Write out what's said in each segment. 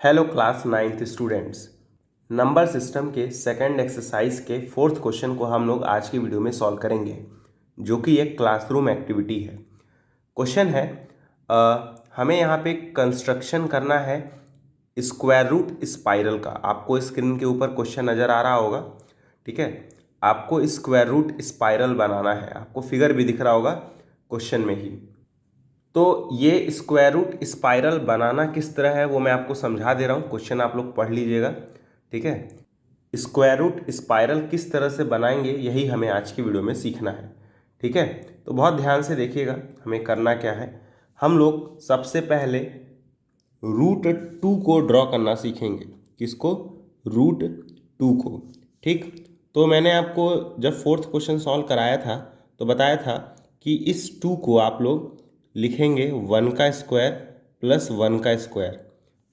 Hello class 9th students. Number system के second exercise के 4th question को हम लोग आज की वीडियो में सॉल्व करेंगे, जो कि एक क्लासरूम एक्टिविटी है। क्वेश्चन है हमें यहाँ पे कंस्ट्रक्शन करना है स्क्वायर रूट स्पाइरल का। आपको स्क्रीन के ऊपर क्वेश्चन नज़र आ रहा होगा, ठीक है। आपको स्क्वायर रूट स्पाइरल बनाना है, आपको फिगर भी दिख रहा होगा क्वेश्चन में ही। तो ये स्क्वायर रूट स्पाइरल बनाना किस तरह है वो मैं आपको समझा दे रहा हूँ। क्वेश्चन आप लोग पढ़ लीजिएगा, ठीक है। स्क्वायर रूट स्पाइरल किस तरह से बनाएंगे यही हमें आज की वीडियो में सीखना है, ठीक है। तो बहुत ध्यान से देखिएगा हमें करना क्या है। हम लोग सबसे पहले रूट 2 को ड्रॉ करना सीखेंगे। किसको? रूट 2 को, ठीक। तो मैंने आपको जब 4th क्वेश्चन सॉल्व कराया था तो बताया था कि इस 2 को आप लोग लिखेंगे 1 का स्क्वायर प्लस 1 का स्क्वायर,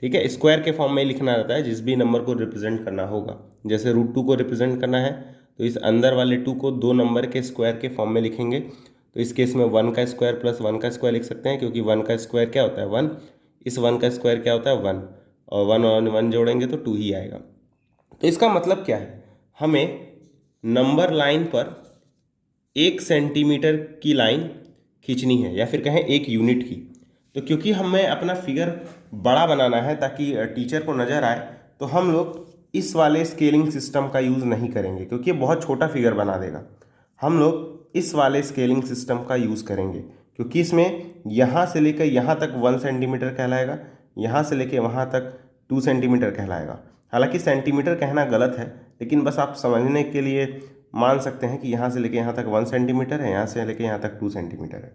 ठीक है। स्क्वायर के फॉर्म में लिखना रहता है जिस भी नंबर को रिप्रेजेंट करना होगा। जैसे रूट 2 को रिप्रेजेंट करना है तो इस अंदर वाले 2 को 2 नंबर के स्क्वायर के फॉर्म में लिखेंगे। तो इस केस में 1 का स्क्वायर प्लस 1 का स्क्वायर लिख सकते हैं, क्योंकि 1 का स्क्वायर क्या होता है 1, इस 1 का स्क्वायर क्या होता है 1, और 1 और 1 जोड़ेंगे तो 2 ही आएगा। तो इसका मतलब क्या है, हमें नंबर लाइन पर 1 सेंटीमीटर की लाइन खींचनी है, या फिर कहें 1 यूनिट की। तो क्योंकि हमें अपना फिगर बड़ा बनाना है ताकि टीचर को नज़र आए, तो हम लोग इस वाले स्केलिंग सिस्टम का यूज़ नहीं करेंगे, क्योंकि ये बहुत छोटा फिगर बना देगा। हम लोग इस वाले स्केलिंग सिस्टम का यूज़ करेंगे, क्योंकि इसमें यहाँ से लेकर यहाँ तक 1 सेंटीमीटर कहलाएगा, यहाँ से लेकर वहाँ तक 2 सेंटीमीटर कहलाएगा। हालांकि सेंटीमीटर कहना गलत है, लेकिन बस आप समझने के लिए मान सकते हैं कि यहाँ से लेके यहाँ तक 1 सेंटीमीटर है, यहाँ से लेके यहाँ तक 2 सेंटीमीटर है,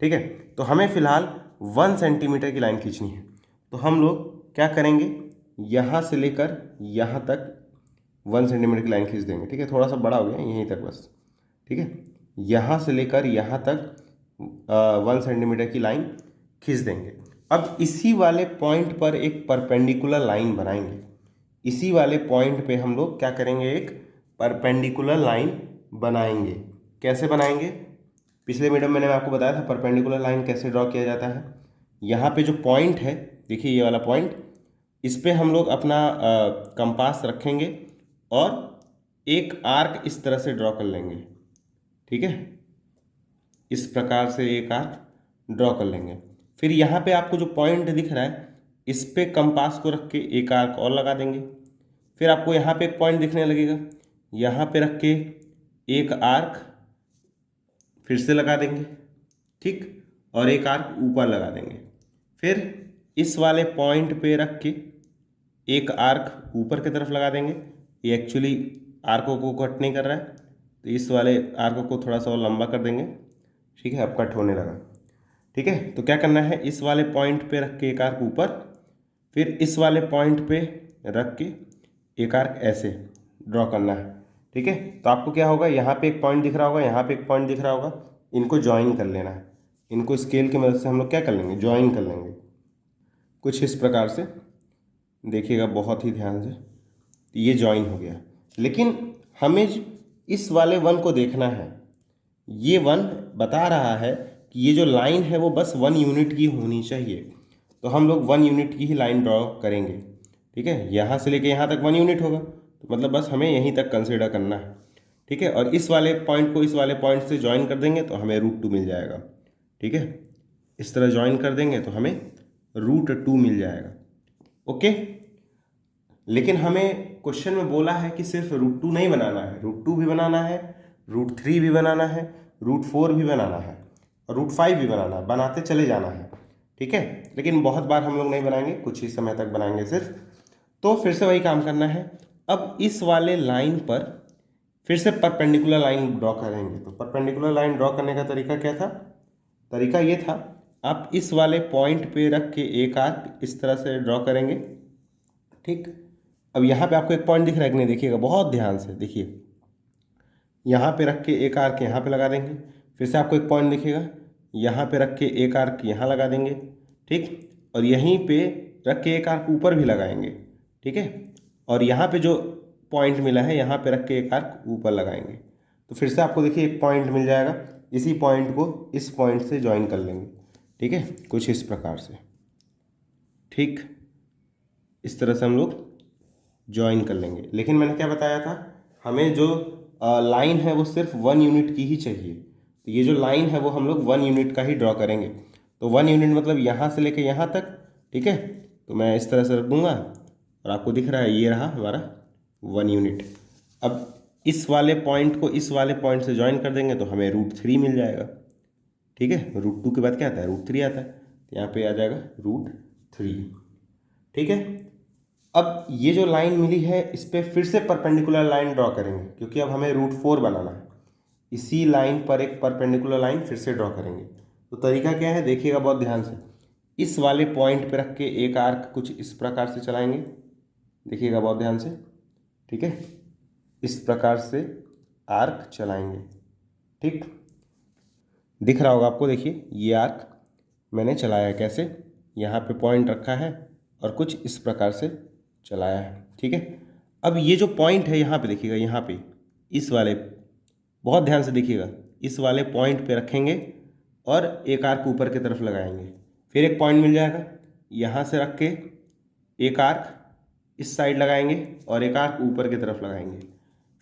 ठीक है। तो हमें फिलहाल 1 सेंटीमीटर की लाइन खींचनी है। तो हम लोग क्या करेंगे, यहाँ से लेकर यहाँ तक 1 सेंटीमीटर की लाइन खींच देंगे, ठीक है। थोड़ा सा बड़ा हो गया यहीं तक बस, ठीक है। यहाँ से लेकर यहाँ तक 1 सेंटीमीटर की लाइन खींच देंगे। अब इसी वाले पॉइंट पर एक परपेंडिकुलर लाइन बनाएंगे। इसी वाले पॉइंट पे हम लोग क्या करेंगे, एक परपेंडिकुलर लाइन बनाएंगे। कैसे बनाएंगे? पिछले वीडियो में मैंने आपको बताया था परपेंडिकुलर लाइन कैसे ड्रॉ किया जाता है। यहाँ पे जो पॉइंट है, देखिए ये वाला पॉइंट, इस पे हम लोग अपना कंपास रखेंगे और एक आर्क इस तरह से ड्रॉ कर लेंगे, ठीक है। इस प्रकार से एक आर्क ड्रॉ कर लेंगे। फिर यहाँ पे आपको जो पॉइंट दिख रहा है इस पे कंपास को रख के एक आर्क और लगा देंगे। फिर आपको यहाँ पे एक पॉइंट दिखने लगेगा, यहाँ पे रख के एक आर्क फिर से लगा देंगे, ठीक, और एक आर्क ऊपर लगा देंगे। फिर इस वाले पॉइंट पे रख के एक आर्क ऊपर की तरफ लगा देंगे। ये एक्चुअली आर्कों को कट नहीं कर रहा है, तो इस वाले आर्क को थोड़ा सा और लंबा कर देंगे, ठीक है। अब कट होने लगा, ठीक है। तो क्या करना है, इस वाले पॉइंट पे रख के एक आर्क ऊपर, फिर इस वाले पॉइंट पे रख के एक आर्क ऐसे ड्रॉ करना है, ठीक है। तो आपको क्या होगा, यहाँ पे एक पॉइंट दिख रहा होगा, यहाँ पे एक पॉइंट दिख रहा होगा, इनको ज्वाइन कर लेना है। इनको स्केल की मदद से हम लोग क्या कर लेंगे, ज्वाइन कर लेंगे कुछ इस प्रकार से। देखिएगा बहुत ही ध्यान से, तो ये ज्वाइन हो गया। लेकिन हमें इस वाले 1 को देखना है। ये 1 बता रहा है कि ये जो लाइन है वो बस 1 यूनिट की होनी चाहिए, तो हम लोग 1 यूनिट की ही लाइन ड्रॉ करेंगे, ठीक है। यहाँ से लेके यहाँ तक 1 यूनिट होगा, तो मतलब बस हमें यहीं तक कंसिडर करना है, ठीक है। और इस वाले पॉइंट को इस वाले पॉइंट से ज्वाइन कर देंगे तो हमें रूट 2 मिल जाएगा, ठीक है। इस तरह ज्वाइन कर देंगे तो हमें रूट 2 मिल जाएगा, ओके। लेकिन हमें क्वेश्चन में बोला है कि सिर्फ रूट 2 नहीं बनाना है, रूट 2 भी बनाना है, रूट 3 भी बनाना है, रूट 4 भी बनाना है, और रूट 5 भी बनाना है। बनाते चले जाना है, ठीक है। लेकिन बहुत बार हम लोग नहीं बनाएंगे, कुछ ही समय तक बनाएंगे सिर्फ। तो फिर से वही काम करना है। अब इस वाले लाइन पर फिर से परपेंडिकुलर लाइन ड्रॉ करेंगे। तो परपेंडिकुलर लाइन ड्रॉ करने का तरीका क्या था? तरीका ये था, आप इस वाले पॉइंट पे रख के एक आर्क इस तरह से ड्रॉ करेंगे, ठीक। अब यहाँ पे आपको एक पॉइंट दिख रहा है कि नहीं, देखिएगा बहुत ध्यान से देखिए। यहाँ पे रख के एक आर्क यहाँ पे लगा देंगे। फिर से आपको एक पॉइंट दिखेगा, यहाँ पे रख के एक आर्क यहाँ लगा देंगे, ठीक। और यहीं पे रख के एक आर्क ऊपर भी लगाएंगे, ठीक है। और यहाँ पे जो पॉइंट मिला है यहाँ पे रख के एक आर्क ऊपर लगाएंगे। तो फिर से आपको देखिए एक पॉइंट मिल जाएगा, इसी पॉइंट को इस पॉइंट से ज्वाइन कर लेंगे, ठीक है, कुछ इस प्रकार से, ठीक। इस तरह से हम लोग ज्वाइन कर लेंगे। लेकिन मैंने क्या बताया था, हमें जो लाइन है वो सिर्फ 1 यूनिट की ही चाहिए। तो ये जो लाइन है वो हम लोग 1 यूनिट का ही ड्रॉ करेंगे। तो 1 यूनिट मतलब यहाँ से लेके यहाँ तक, ठीक है। तो मैं इस तरह से रख दूंगा और आपको दिख रहा है ये रहा हमारा 1 यूनिट। अब इस वाले पॉइंट को इस वाले पॉइंट से ज्वाइन कर देंगे तो हमें √3 मिल जाएगा, ठीक है। √2 के बाद क्या आता है, √3 आता है। तो यहाँ पे आ जाएगा √3, ठीक है। अब ये जो लाइन मिली है इस पर फिर से परपेंडिकुलर लाइन ड्रॉ करेंगे, क्योंकि अब हमें √4 बनाना है। इसी लाइन पर एक परपेंडिकुलर लाइन फिर से ड्रॉ करेंगे। तो तरीका क्या है, देखिएगा बहुत ध्यान से। इस वाले पॉइंट पे रख के एक आर्क कुछ इस प्रकार से चलाएंगे, देखिएगा बहुत ध्यान से, ठीक है। इस प्रकार से आर्क चलाएंगे, ठीक। दिख रहा होगा आपको, देखिए ये आर्क मैंने चलाया है कैसे, यहाँ पे पॉइंट रखा है और कुछ इस प्रकार से चलाया है, ठीक है। अब ये जो पॉइंट है यहाँ पे देखिएगा, यहाँ पे इस वाले, बहुत ध्यान से देखिएगा, इस वाले पॉइंट पे रखेंगे और एक आर्क ऊपर की तरफ लगाएंगे। फिर एक पॉइंट मिल जाएगा, यहाँ से रख के एक आर्क इस साइड लगाएंगे और एक आर्क ऊपर की तरफ लगाएंगे।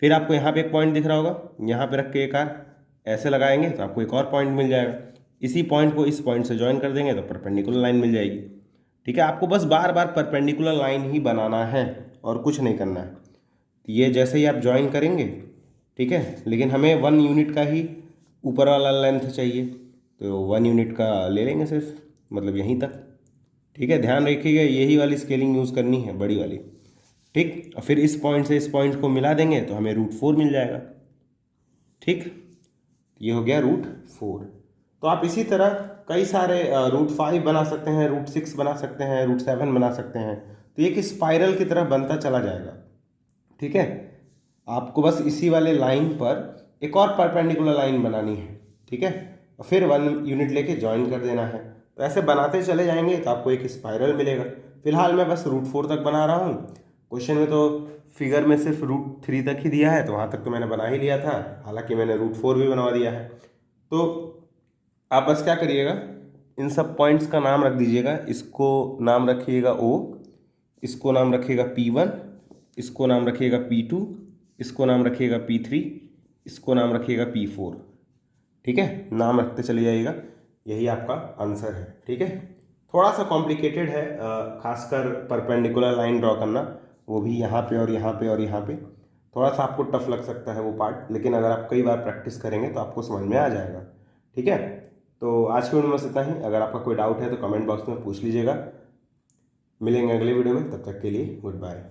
फिर आपको यहाँ पे एक पॉइंट दिख रहा होगा, यहाँ पे रख के एक आर्क ऐसे लगाएंगे तो आपको एक और पॉइंट मिल जाएगा। इसी पॉइंट को इस पॉइंट से ज्वाइन कर देंगे तो परपेंडिकुलर लाइन मिल जाएगी, ठीक है। आपको बस बार बार परपेंडिकुलर लाइन ही बनाना है और कुछ नहीं करना है। तो ये जैसे ही आप ज्वाइन करेंगे, ठीक है, लेकिन हमें 1 यूनिट का ही ऊपर वाला लेंथ चाहिए, तो 1 यूनिट का ले लेंगे सिर्फ, मतलब यहीं तक, ठीक है। ध्यान रखिएगा यही वाली स्केलिंग यूज़ करनी है, बड़ी वाली, ठीक। और फिर इस पॉइंट से इस पॉइंट को मिला देंगे तो हमें √4 मिल जाएगा, ठीक। ये हो गया √4। तो आप इसी तरह कई सारे √5 बना सकते हैं, √6 बना सकते हैं, √7 बना सकते हैं। तो ये एक स्पाइरल की तरह बनता चला जाएगा, ठीक है। आपको बस इसी वाले लाइन पर एक और परपेंडिकुलर लाइन बनानी है, ठीक है, और फिर 1 यूनिट लेके ज्वाइन कर देना है। तो ऐसे बनाते चले जाएंगे तो आपको एक स्पाइरल मिलेगा। फिलहाल मैं बस √4 तक बना रहा हूँ। क्वेश्चन में तो फिगर में सिर्फ √3 तक ही दिया है, तो वहाँ तक तो मैंने बना ही लिया था, हालांकि मैंने √4 भी बनवा दिया है। तो आप बस क्या करिएगा, इन सब पॉइंट्स का नाम रख दीजिएगा। इसको नाम रखिएगा O, इसको नाम रखिएगा P1, इसको नाम रखिएगा P2, इसको नाम रखिएगा P3, इसको नाम रखिएगा P4, ठीक है। नाम रखते चले जाइएगा, यही आपका आंसर है, ठीक है। थोड़ा सा कॉम्प्लिकेटेड है, खासकर परपेंडिकुलर लाइन ड्रॉ करना, वो भी यहाँ पे और यहाँ पे और यहाँ पे। थोड़ा सा आपको टफ लग सकता है वो पार्ट, लेकिन अगर आप कई बार प्रैक्टिस करेंगे तो आपको समझ में आ जाएगा, ठीक है। तो आज की वीडियो में बस इतना ही। अगर आपका कोई डाउट है तो कमेंट बॉक्स में पूछ लीजिएगा। मिलेंगे अगले वीडियो में, तब तक के लिए गुड बाय।